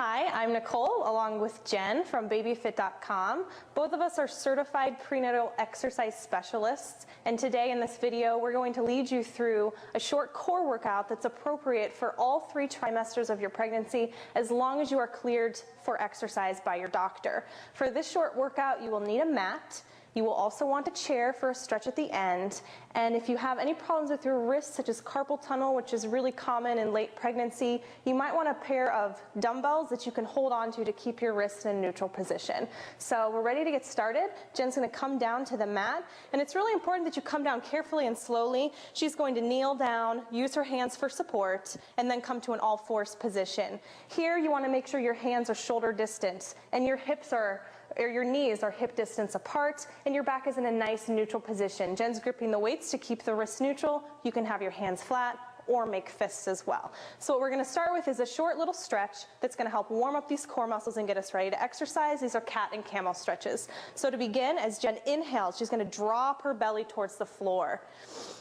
Hi, I'm Nicole along with Jen from babyfit.com. Both of us are certified prenatal exercise specialists, and today in this video we're going to lead you through a short core workout that's appropriate for all 3 trimesters of your pregnancy as long as you are cleared for exercise by your doctor. For this short workout you will need a mat. You will also want a chair for a stretch at the end, and if you have any problems with your wrists, such as carpal tunnel, which is really common in late pregnancy, you might want a pair of dumbbells that you can hold on to keep your wrists in a neutral position. So we're ready to get started. Jen's going to come down to the mat, and it's really important that you come down carefully and slowly. She's going to kneel down, use her hands for support, and then come to an all-fours position. Here you want to make sure your hands are shoulder distance, and your hips or your knees are hip distance apart, and your back is in a nice neutral position. Jen's gripping the weights to keep the wrists neutral. You can have your hands flat or make fists as well. So what we're going to start with is a short little stretch that's going to help warm up these core muscles and get us ready to exercise. These are cat and camel stretches. So to begin, as Jen inhales, she's going to drop her belly towards the floor.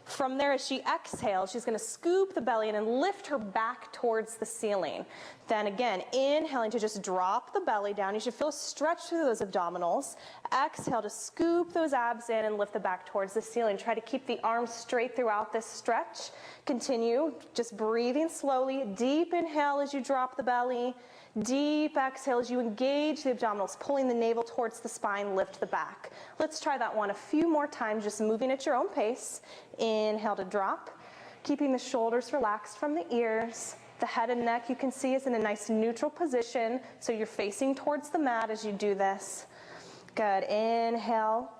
From there, as she exhales, she's going to scoop the belly in and lift her back towards the ceiling. Then again, inhaling to just drop the belly down. You should feel a stretch through those abdominals. Exhale to scoop those abs in and lift the back towards the ceiling. Try to keep the arms straight throughout this stretch. Continue, just breathing slowly. Deep inhale as you drop the belly. Deep exhale as you engage the abdominals, pulling the navel towards the spine, lift the back. Let's try that one a few more times, just moving at your own pace. Inhale to drop, keeping the shoulders relaxed from the ears. The head and neck, you can see, is in a nice neutral position, so you're facing towards the mat as you do this. Good. Inhale.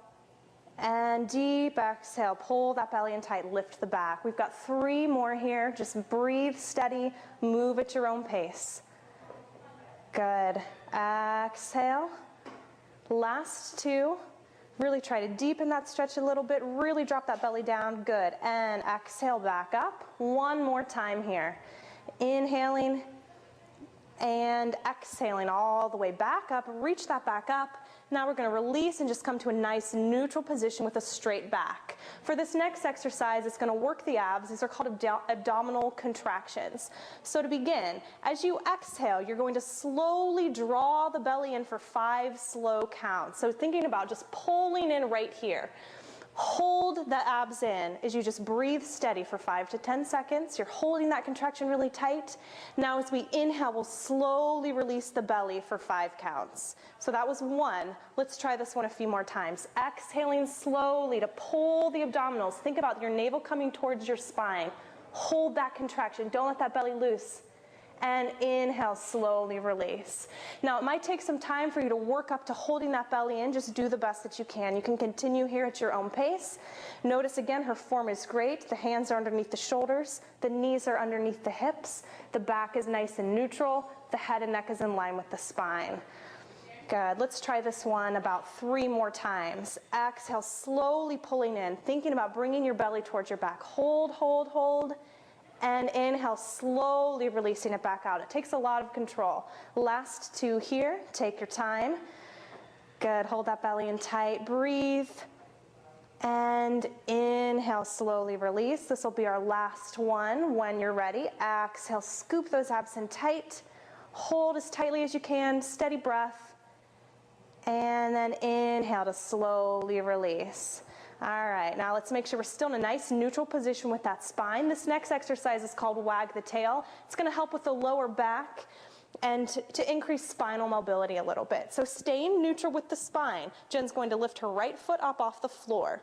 And deep exhale, pull that belly in tight, lift the back. We've got 3 more here. Just breathe steady, move at your own pace. Good. Exhale. Last 2. Really try to deepen that stretch a little bit. Really drop that belly down. Good. And exhale back up. One more time here. Inhaling and exhaling all the way back up. Reach that back up. Now we're going to release and just come to a nice neutral position with a straight back. For this next exercise, it's going to work the abs. These are called abdominal contractions. So to begin, as you exhale, you're going to slowly draw the belly in for 5 slow counts. So thinking about just pulling in right here. Hold the abs in as you just breathe steady for 5 to 10 seconds. You're holding that contraction really tight. Now as we inhale, we'll slowly release the belly for 5 counts. So that was 1. Let's try this one a few more times. Exhaling slowly to pull the abdominals. Think about your navel coming towards your spine. Hold that contraction. Don't let that belly loose. And inhale, slowly release. Now it might take some time for you to work up to holding that belly in. Just do the best that you can. You can continue here at your own pace. Notice again, her form is great. The hands are underneath the shoulders. The knees are underneath the hips. The back is nice and neutral. The head and neck is in line with the spine. Good. Let's try this one about 3 more times. Exhale, slowly pulling in, thinking about bringing your belly towards your back. Hold, hold, hold. And inhale, slowly releasing it back out. It takes a lot of control. Last 2 here. Take your time. Good. Hold that belly in tight. Breathe. And inhale, slowly release. This will be our last one when you're ready. Exhale, scoop those abs in tight. Hold as tightly as you can. Steady breath. And then inhale to slowly release. All right, now let's make sure we're still in a nice neutral position with that spine. This next exercise is called wag the tail. It's going to help with the lower back and to increase spinal mobility a little bit. So staying neutral with the spine, Jen's going to lift her right foot up off the floor.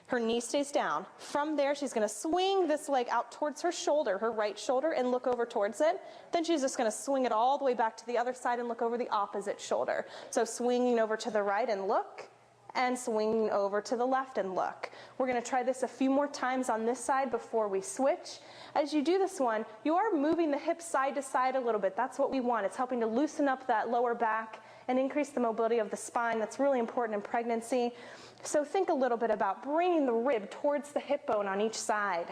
Her knee stays down. From there, she's going to swing this leg out towards her shoulder, her right shoulder, and look over towards it. Then she's just going to swing it all the way back to the other side and look over the opposite shoulder. So swinging over to the right and look, and swinging over to the left and look. We're going to try this a few more times on this side before we switch. As you do this one, you are moving the hips side to side a little bit. That's what we want. It's helping to loosen up that lower back and increase the mobility of the spine. That's really important in pregnancy. So think a little bit about bringing the rib towards the hip bone on each side.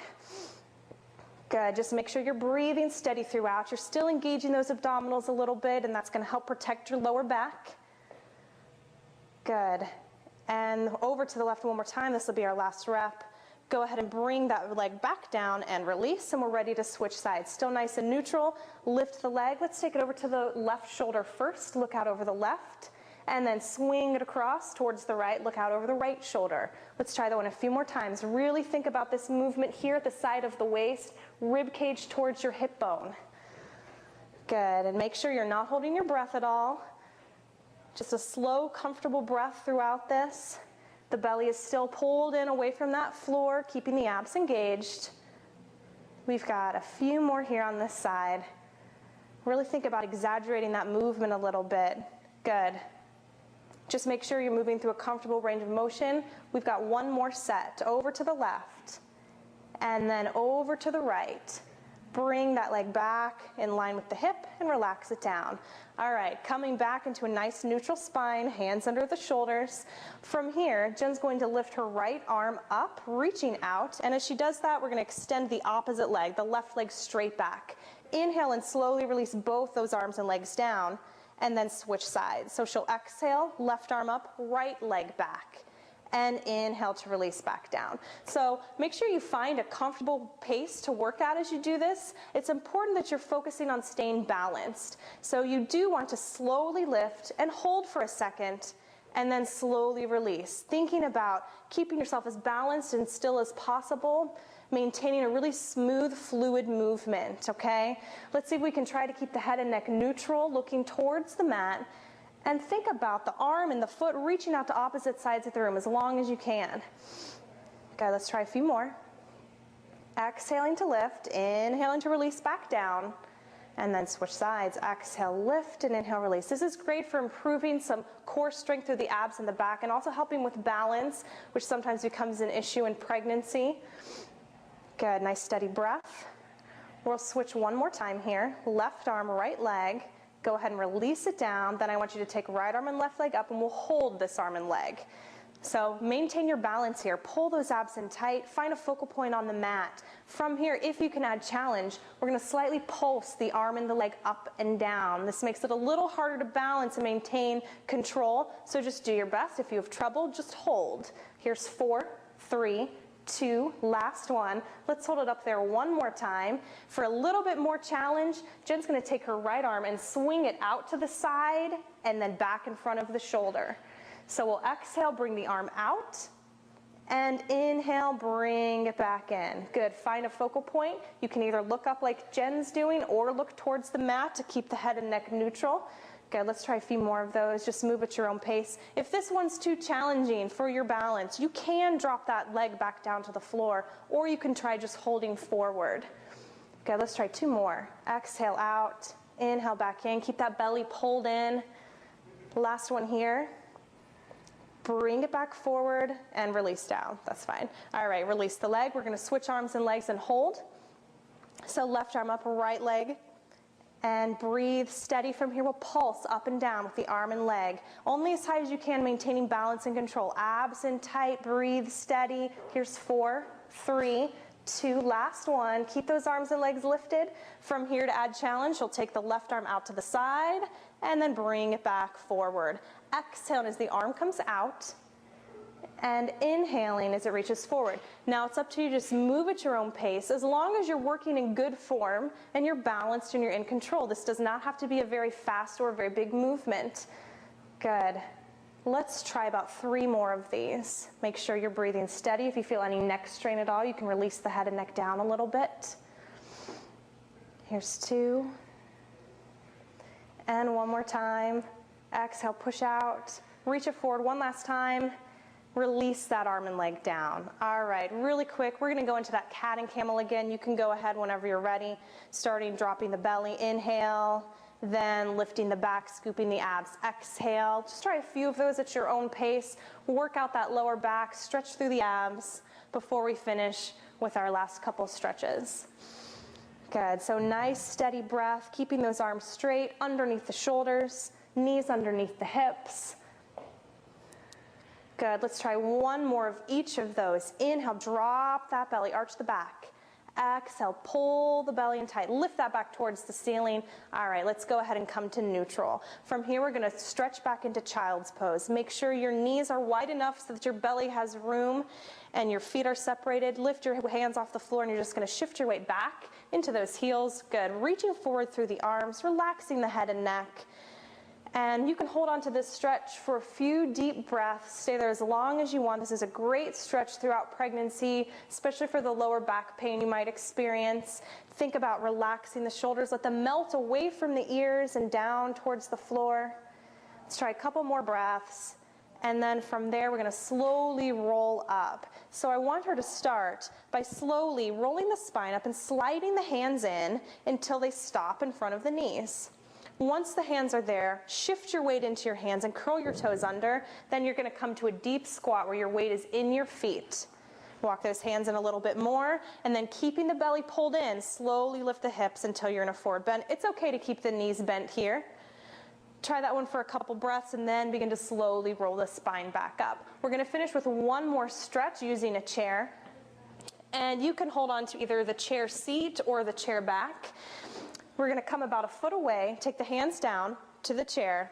Good. Just make sure you're breathing steady throughout. You're still engaging those abdominals a little bit, and that's going to help protect your lower back. Good. And over to the left one more time. This will be our last rep. Go ahead and bring that leg back down and release, and we're ready to switch sides. Still nice and neutral. Lift the leg. Let's take it over to the left shoulder first. Look out over the left, and then swing it across towards the right. Look out over the right shoulder. Let's try that one a few more times. Really think about this movement here at the side of the waist, rib cage towards your hip bone. Good, and make sure you're not holding your breath at all. Just a slow, comfortable breath throughout this. The belly is still pulled in away from that floor, keeping the abs engaged. We've got a few more here on this side. Really think about exaggerating that movement a little bit. Good. Just make sure you're moving through a comfortable range of motion. We've got one more set. Over to the left, and then over to the right. Bring that leg back in line with the hip and relax it down. All right, coming back into a nice neutral spine, hands under the shoulders. From here, Jen's going to lift her right arm up, reaching out, and as she does that, we're going to extend the opposite leg, the left leg straight back. Inhale and slowly release both those arms and legs down, and then switch sides. So she'll exhale, left arm up, right leg back, and inhale to release back down. So make sure you find a comfortable pace to work at as you do this. It's important that you're focusing on staying balanced. So you do want to slowly lift and hold for a second, and then slowly release. Thinking about keeping yourself as balanced and still as possible, maintaining a really smooth, fluid movement, okay? Let's see if we can try to keep the head and neck neutral, looking towards the mat. And think about the arm and the foot reaching out to opposite sides of the room as long as you can. Okay, let's try a few more. Exhaling to lift, inhaling to release back down, and then switch sides. Exhale, lift, and inhale, release. This is great for improving some core strength through the abs and the back, and also helping with balance, which sometimes becomes an issue in pregnancy. Good, nice steady breath. We'll switch one more time here. Left arm, right leg. Go ahead and release it down. Then I want you to take right arm and left leg up, and we'll hold this arm and leg. So maintain your balance here. Pull those abs in tight. Find a focal point on the mat. From here, if you can add challenge, we're going to slightly pulse the arm and the leg up and down. This makes it a little harder to balance and maintain control. So just do your best. If you have trouble, just hold. Here's 4, 3, 2, last one. Let's hold it up there one more time. For a little bit more challenge, Jen's going to take her right arm and swing it out to the side and then back in front of the shoulder. So we'll exhale, bring the arm out, and inhale, bring it back in. Good. Find a focal point. You can either look up like Jen's doing or look towards the mat to keep the head and neck neutral. Good, let's try a few more of those. Just move at your own pace. If this one's too challenging for your balance, you can drop that leg back down to the floor, or you can try just holding forward. Okay, let's try 2 more. Exhale out, inhale back in. Keep that belly pulled in. Last one here. Bring it back forward and release down. That's fine. All right, release the leg. We're going to switch arms and legs and hold. So left arm up, right leg. And breathe steady from here. We'll pulse up and down with the arm and leg. Only as high as you can, maintaining balance and control. Abs in tight, breathe steady. Here's 4, 3, 2, last one. Keep those arms and legs lifted. From here to add challenge, you'll take the left arm out to the side and then bring it back forward. Exhale as the arm comes out, and inhaling as it reaches forward. Now it's up to you, just move at your own pace. As long as you're working in good form and you're balanced and you're in control. This does not have to be a very fast or a very big movement. Good. Let's try about 3 more of these. Make sure you're breathing steady. If you feel any neck strain at all, you can release the head and neck down a little bit. Here's 2. And one more time. Exhale, push out. Reach it forward one last time. Release that arm and leg down. All right, really quick, we're gonna go into that cat and camel again. You can go ahead whenever you're ready. Starting dropping the belly, inhale, then lifting the back, scooping the abs, exhale. Just try a few of those at your own pace. Work out that lower back, stretch through the abs before we finish with our last couple stretches. Good, so nice steady breath, keeping those arms straight underneath the shoulders, knees underneath the hips. Good, let's try one more of each of those. Inhale, drop that belly, arch the back. Exhale, pull the belly in tight. Lift that back towards the ceiling. All right, let's go ahead and come to neutral. From here, we're gonna stretch back into child's pose. Make sure your knees are wide enough so that your belly has room and your feet are separated. Lift your hands off the floor and you're just gonna shift your weight back into those heels. Good, reaching forward through the arms, relaxing the head and neck. And you can hold on to this stretch for a few deep breaths. Stay there as long as you want. This is a great stretch throughout pregnancy, especially for the lower back pain you might experience. Think about relaxing the shoulders. Let them melt away from the ears and down towards the floor. Let's try a couple more breaths. And then from there, we're gonna slowly roll up. So I want her to start by slowly rolling the spine up and sliding the hands in until they stop in front of the knees. Once the hands are there, shift your weight into your hands and curl your toes under. Then you're gonna come to a deep squat where your weight is in your feet. Walk those hands in a little bit more, and then keeping the belly pulled in, slowly lift the hips until you're in a forward bend. It's okay to keep the knees bent here. Try that one for a couple breaths and then begin to slowly roll the spine back up. We're gonna finish with one more stretch using a chair. And you can hold on to either the chair seat or the chair back. We're gonna come about a foot away, take the hands down to the chair,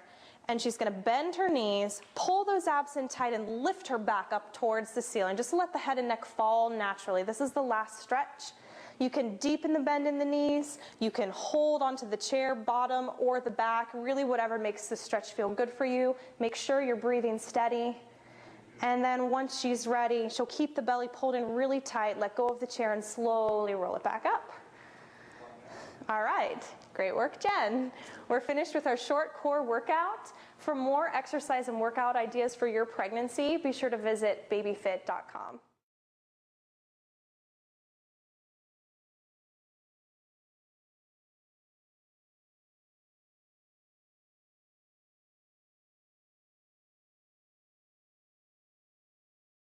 and she's gonna bend her knees, pull those abs in tight, and lift her back up towards the ceiling. Just let the head and neck fall naturally. This is the last stretch. You can deepen the bend in the knees. You can hold onto the chair bottom or the back, really whatever makes the stretch feel good for you. Make sure you're breathing steady. And then once she's ready, she'll keep the belly pulled in really tight, let go of the chair, and slowly roll it back up. All right, great work, Jen. We're finished with our short core workout. For more exercise and workout ideas for your pregnancy, be sure to visit babyfit.com.